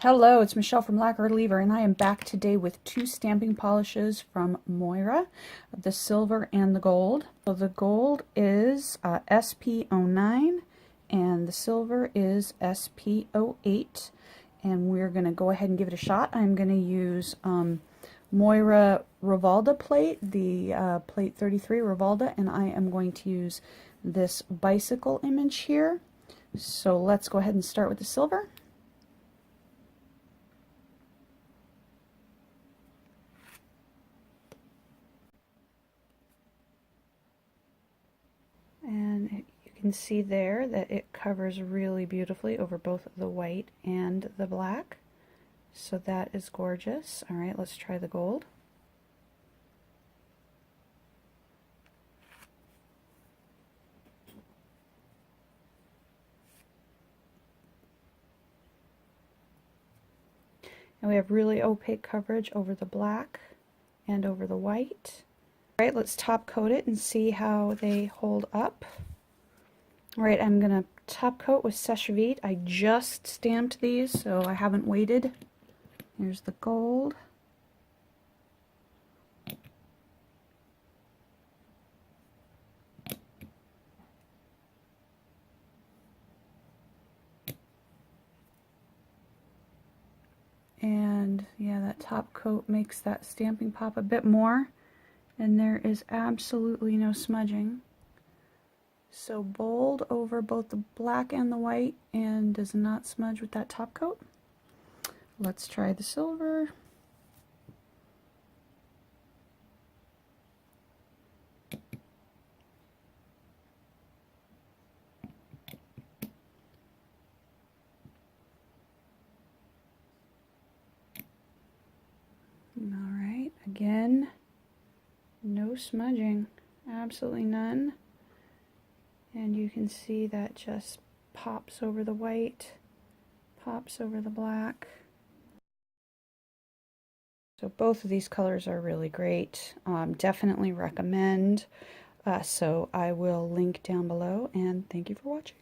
Hello, it's Michelle from Lacquer Lever, and I am back today with two stamping polishes from Moyra, the silver and the gold. So the gold is SP09 and the silver is SP08, and we're going to go ahead and give it a shot. I'm going to use Moyra Rivalda plate, the plate 33 Rivalda, and I am going to use this bicycle image here. So let's go ahead and start with the silver. And you can see there that it covers really beautifully over both the white and the black. So that is gorgeous. All right, let's try the gold. And we have really opaque coverage over the black and over the white. All right, let's top coat it and see how they hold up. All right, I'm gonna top coat with Sèche Vite. I just stamped these, so I haven't waited. Here's the gold. And yeah, that top coat makes that stamping pop a bit more. And there is absolutely no smudging. So bold over both the black and the white, and does not smudge with that top coat. Let's try the silver. Alright, again, no smudging, absolutely none. And you can see that just pops over the white, pops over the black. So both of these colors are really great. Definitely recommend. So I will link down below, and thank you for watching.